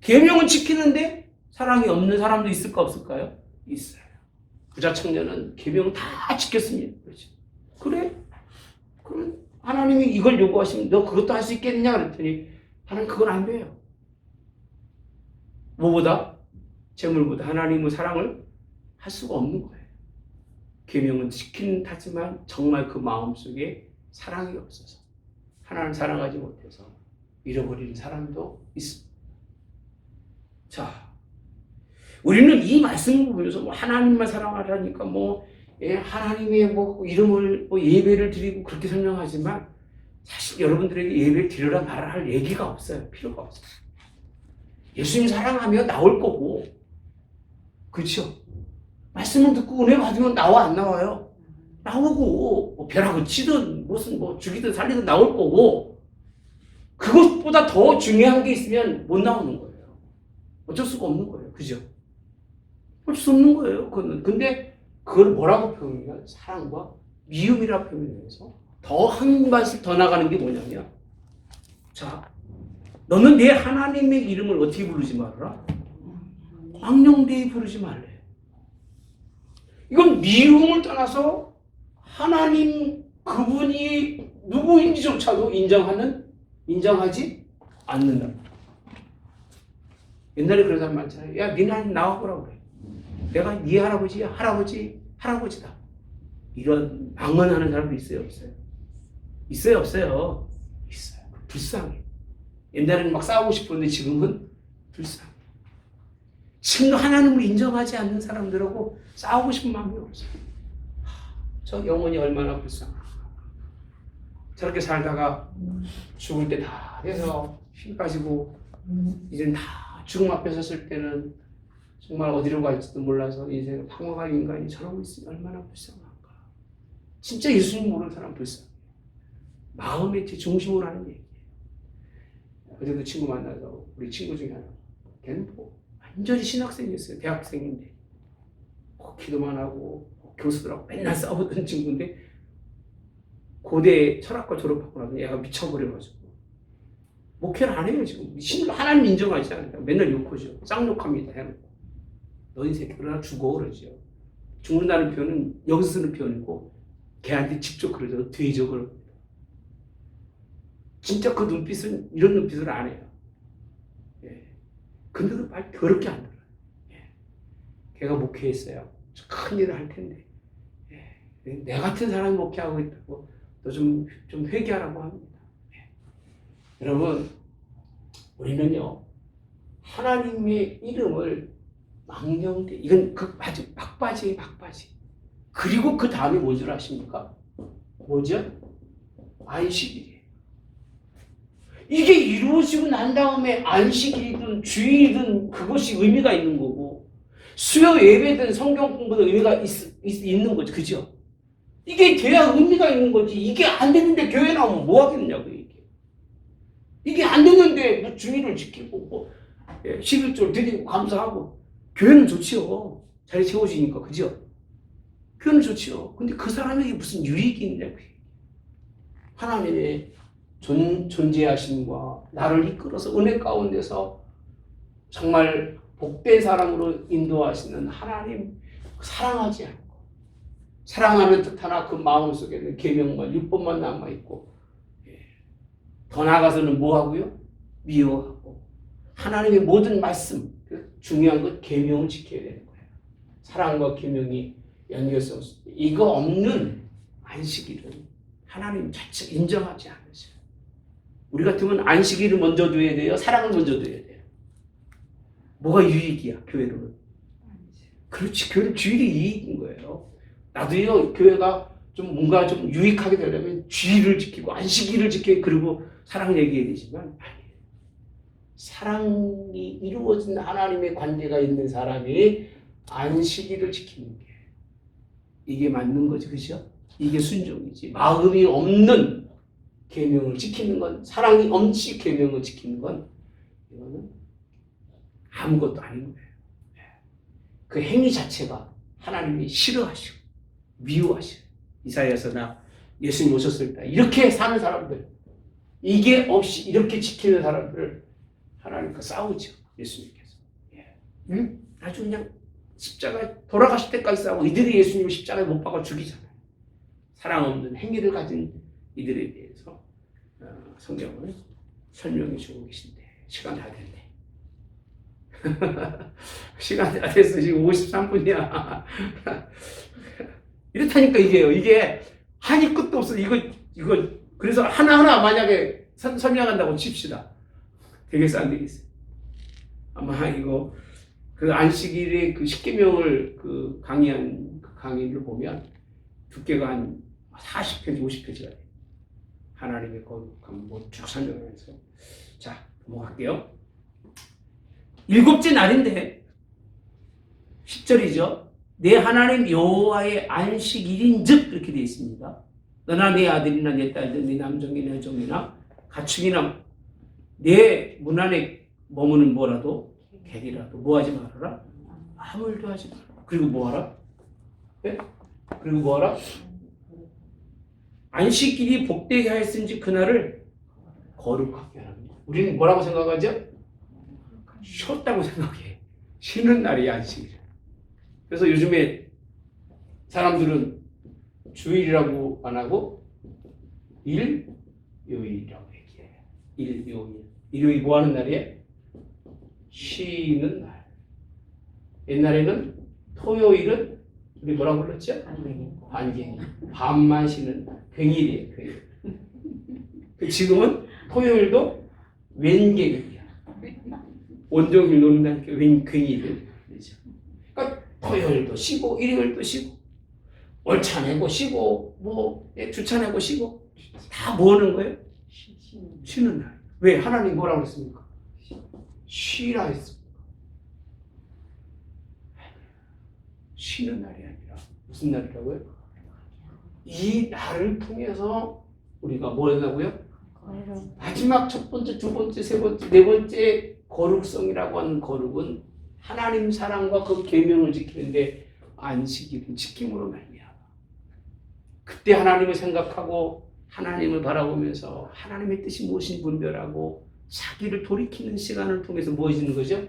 계명은 지키는데 사랑이 없는 사람도 있을까 없을까요? 있어요. 부자 청년은 계명 다 지켰습니다. 그렇죠? 그래? 그럼 하나님이 이걸 요구하시면 너 그것도 할 수 있겠느냐 그랬더니 하나님 그건 안 돼요. 뭐보다? 재물보다 하나님의 사랑을 할 수가 없는 거예요. 계명은 지키는 하지만 정말 그 마음속에 사랑이 없어서 하나님을 사랑하지 못해서 잃어버리는 사람도 있습니다. 자, 우리는 이 말씀을 보면서 뭐 하나님만 사랑하라니까 뭐 하나님의 뭐 이름을 뭐 예배를 드리고 그렇게 설명하지만 사실 여러분들에게 예배를 드리라 말할 얘기가 없어요. 필요가 없어요. 예수님 사랑하며 나올 거고, 그렇죠? 말씀을 듣고 은혜 받으면 나와 안 나와요? 나오고 뭐 벼락을 치든 무슨 뭐 죽이든 살리든 나올 거고 그것보다 더 중요한 게 있으면 못 나오는 거예요. 어쩔 수가 없는 거예요. 그죠? 어쩔 수 없는 거예요. 그거는. 근데 그걸 뭐라고 표현해요? 사랑과 미움이라고 표현해서 더 한 발씩 더 나가는 게 뭐냐면 자, 너는 내 하나님의 이름을 어떻게 부르지 말아라? 광명되이 부르지 말래. 이건 미움을 떠나서 하나님 그분이 누구인지조차도 인정하지 않는다. 옛날에 그런 사람 많잖아요. 야, 니네 하나님 나와보라고 그래. 내가 네 할아버지다. 이런 망언하는 사람도 있어요, 없어요? 있어요, 없어요? 있어요. 불쌍해. 옛날에는 막 싸우고 싶었는데 지금은 불쌍해. 지금도 하나님을 인정하지 않는 사람들하고 싸우고 싶은 마음이 없어요. 저 영혼이 얼마나 불쌍할까. 저렇게 살다가 죽을 때 다 돼서 힘 빠지고 이젠 다 죽음 앞에 섰을 때는 정말 어디로 갈지도 몰라서 인생을 방황할 인간이 저러고 있으니 얼마나 불쌍할까. 진짜 예수님 모르는 사람 불쌍해. 마음의 제 중심으로 하는 얘기예요. 어제도 친구 만나서 우리 친구 중에 하나 걔는 뭐 완전히 신학생이었어요. 대학생인데 기도만 하고 교수들하고 맨날 싸우던 친구인데 고대 철학과 졸업하고 나서 얘가 미쳐버려가지고 목회를 안 해요 지금. 신을 하나님 인정하지 않아요. 맨날 욕하죠. 쌍욕합니다. 해놓고 너 이 새끼 그러다 죽어 그러죠. 죽는다는 표현은 여기서 쓰는 표현이고 걔한테 직접 그러죠. 되적을. 진짜 그 눈빛은 이런 눈빛을 안 해요. 예. 근데도 말 더럽게 안 들어요. 예. 걔가 목회했어요. 큰 일을 할 텐데. 예. 내 같은 사람이 목회하고 있다고 너 좀 회개하라고 합니다. 예. 여러분, 우리는요, 하나님의 이름을 망령되, 이건 아주 막바지예요, 막바지. 그리고 그 다음에 뭔 줄 아십니까? 뭐죠? 안식일이에요. 이게 이루어지고 난 다음에 안식일이든 주일이든 그것이 의미가 있는 거고, 수요 예배든 성경 공부든 의미가 있는 거죠. 그죠? 이게 돼야 의미가 있는 거지. 이게 안 되는데 교회 나오면 뭐 하겠냐고, 이게. 이게 안 되는데 뭐 주일을 지키고, 뭐, 11절 드리고 감사하고. 교회는 좋지요. 잘 세워지니까. 그죠? 교회는 좋지요. 근데 그 사람에게 무슨 유익이 있냐고. 하나님의 존재하심과 나를 이끌어서 은혜 가운데서 정말 복된 사람으로 인도하시는 하나님 사랑하지 않고 사랑하는 듯 하나 그 마음속에는 계명만 6번만 남아있고 더 나아가서는 뭐하고요? 미워하고 하나님의 모든 말씀 중요한 건 계명을 지켜야 되는 거예요. 사랑과 계명이 연결성 이거 없는 안식일은 하나님 자체 인정하지 않으셔요. 우리 같으면 안식일을 먼저 둬야 돼요? 사랑을 먼저 둬야 돼요? 뭐가 유익이야, 교회로는? 그렇지, 교회는 주일이 이익인 거예요. 나도요, 교회가 좀 뭔가 좀 유익하게 되려면 주일을 지키고 안식일을 지키고 그리고 사랑 얘기해야 되지만 아니에요. 사랑이 이루어진 하나님의 관계가 있는 사람이 안식일을 지키는 게 이게 맞는 거지, 그죠? 이게 순종이지. 마음이 없는 계명을 지키는 건, 사랑이 없이 계명을 지키는 건 이거는 아무것도 아닌 거예요. 그 행위 자체가 하나님이 싫어하시고 미워하시고 이사야서나 예수님 오셨을 때 이렇게 사는 사람들, 이게 없이 이렇게 지키는 사람들을 하나님과 싸우죠. 예수님께서. 아주 그냥 십자가 돌아가실 때까지 싸우고 이들이 예수님을 십자가에 못 박아 죽이잖아요. 사랑 없는 행위를 가진 이들에 대해서 성경을 설명해 주고 계신데 시간 다 됐네. 시간 다 됐어. 지금 53분이야. 이렇다니까 이게요. 이게 한이 끝도 없어. 이거 그래서 하나하나 만약에 설명한다고 칩시다. 되겠어 안 되겠어? 아마 이거 그 안식일의 그 십계명을 그 강의한 그 강의를 보면 두께가 한 40페이지, 50페이지가 돼요. 하나님의 거룩함 뭐 쭉 설명하면서. 자, 넘어갈게요. 7째 날인데 10절이죠. 내 하나님 여호와의 안식일인즉 이렇게 되어 있습니다. 너나 내 아들이나 내 딸들, 내 남종이 내 종이나 가축이나 내 문 안에 머무는 뭐라도 객이라도 뭐하지 말아라? 아무 일도 하지 말아라. 그리고 뭐하라? 네? 그리고 뭐하라? 안식일이 복되게 하였은지 그날을 거룩하게 하랍니다. 우리는 뭐라고 생각하죠? 쉬었다고 생각해. 쉬는 날이 안식일. 그래서 요즘에 사람들은 주일이라고 안 하고 일요일이라고 얘기해요. 일요일. 일요일 뭐 하는 날이에요? 쉬는 날. 옛날에는 토요일은 우리 뭐라고 불렀죠? 반갱이. 밤만 쉬는 날. 괭일이에요. 괭일. 지금은 토요일도 왼갱이야. 온종일 노는다니까 괭일을. 그러니까 토요일도 쉬고 일요일도 쉬고 월차 내고 쉬고 뭐 주차 내고 쉬고 다 뭐 하는 거예요? 쉬는 날. 왜? 하나님 뭐라고 했습니까? 쉬라 했습니다. 쉬는 날이 아니라 무슨 날이라고요? 이 날을 통해서 우리가 뭐 한다고요? 마지막 첫 번째, 두 번째, 세 번째, 네 번째 거룩성이라고 하는 거룩은 하나님 사랑과 그 계명을 지키는데 안식일은 지킴으로 말미암아. 그때 하나님을 생각하고 하나님을 바라보면서 하나님의 뜻이 무엇인지 분별하고 자기를 돌이키는 시간을 통해서 무엇이는 거죠?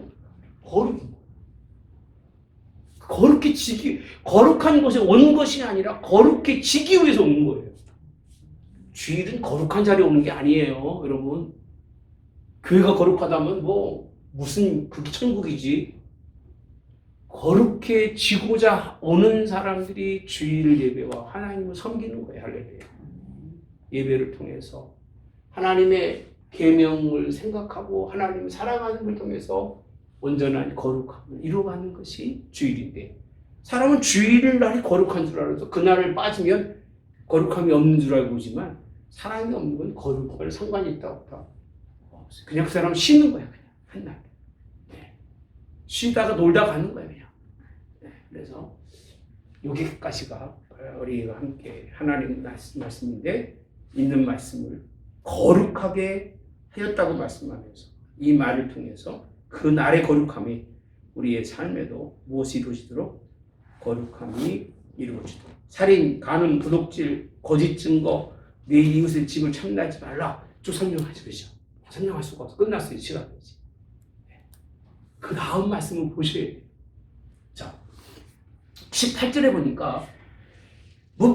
거룩한 곳에 온 것이 아니라 거룩해지기 위해서 온 거예요. 주일은 거룩한 자리에 오는 게 아니에요, 여러분. 교회가 거룩하다면 무슨 그게 천국이지. 거룩해지고자 오는 사람들이 주일 예배와 하나님을 섬기는 거예요. 할렐루야. 예배를 통해서 하나님의 계명을 생각하고 하나님을 사랑하는 걸 통해서 온전한 거룩함을 이루어가는 것이 주일인데, 사람은 주일날이 거룩한 줄 알아서 그날을 빠지면 거룩함이 없는 줄 알고 오지만, 사랑이 없는 건 거룩함과 상관이 있다 없다. 그냥 그 사람은 쉬는 거야. 그냥 한날 쉬다가 놀다 가는 거야 그냥. 그래서 여기까지가 우리가 함께 하나님 말씀인데, 있는 말씀을 거룩하게 하였다고 말씀하면서 이 말을 통해서 그 날의 거룩함이 우리의 삶에도 무엇이 이루어지도록 거룩함이 이루어지도록. 살인, 간음, 도둑질, 거짓 증거, 내 이웃의 집을 참나지 말라 쭉 설명하지. 그죠? 설명할 수가 없어. 끝났어요. 시간이. 그 다음 말씀을 보셔야 돼요. 자, 18절에 보니까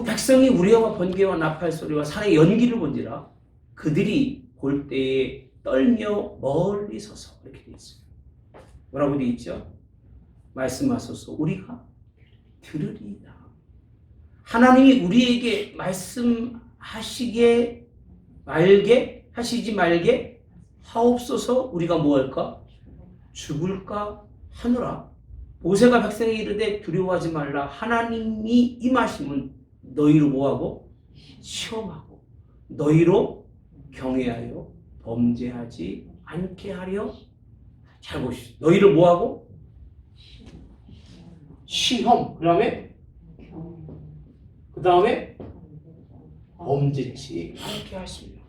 백성이 우레와 번개와 나팔 소리와 산의 연기를 본지라 그들이 볼 때에 떨며 멀리 서서, 이렇게 돼 있어요. 뭐라고 돼 있죠? 말씀하소서 우리가 들으리이다. 하나님이 우리에게 말씀하시지 말게 하옵소서. 우리가 뭐 할까? 죽을까 하노라. 모세가 백성에게 이르되 두려워하지 말라. 하나님이 임하심은 너희로 뭐하고? 시험하고 너희로 경외하여 범죄하지 않게 하려. 잘 보시죠. 너희를 뭐하고? 시험. 그 다음에 범죄치 않게 하시며.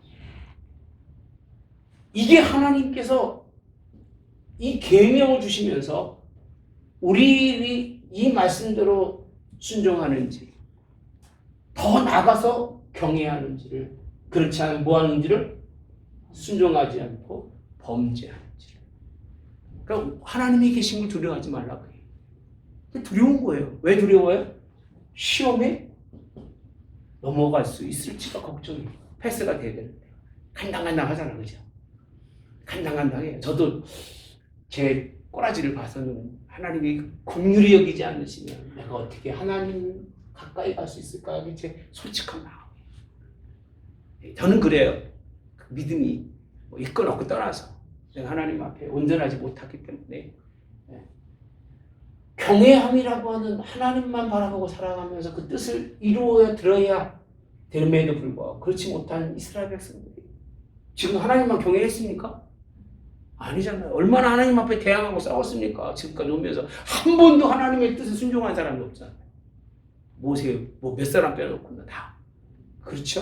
이게 하나님께서 이 계명을 주시면서 우리 이 말씀대로 순종하는지, 더 나가서 경외하는지를, 그렇지 않으면 뭐 하는지를, 순종하지 않고 범죄하는지를. 그러니까 하나님이 계신 걸 두려워하지 말라고 해요. 두려운 거예요. 왜 두려워요? 시험에 넘어갈 수 있을지가 걱정이에요. 패스가 돼야 되는데 간당간당 하잖아. 그죠? 간당간당해요. 저도 제 꼬라지를 봐서는 하나님이 긍휼히 여기지 않으시면 내가 어떻게 하나님 가까이 갈 수 있을까? 이게 제 솔직한 마음이에요. 저는 그래요. 그 믿음이 있건 없건 떠나서 내가 하나님 앞에 온전하지 못하기 때문에 경외함이라고 하는 하나님만 바라보고 살아가면서 그 뜻을 이루어야 들어야 됨에도 불구하고 그렇지 못한 이스라엘 백성들이 지금 하나님만 경외했습니까? 아니잖아요. 얼마나 하나님 앞에 대항하고 싸웠습니까? 지금까지 오면서 한 번도 하나님의 뜻에 순종한 사람이 없잖아요. 모세 몇 사람 빼놓고는 다. 그렇죠?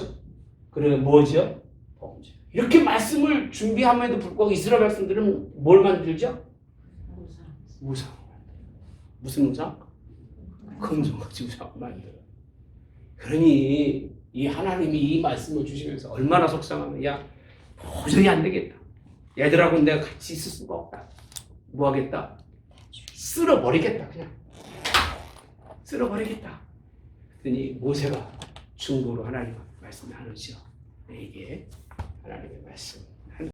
그래 뭐죠? 범죄. 이렇게 말씀을 준비함에도 불구하고 이스라엘 백성들은 뭘 만들죠? 우상. 무슨 우상? 금송아지 우상 만들어요. 그러니 이 하나님이 이 말씀을 주시면서 얼마나 속상하면, 야 도저히 안 되겠다. 얘들하고 내가 같이 있을 수가 없다. 뭐 하겠다? 쓸어버리겠다. 그냥 쓸어버리겠다. 그랬더니 모세가 중보로 하나님 말씀을 하시죠. 이게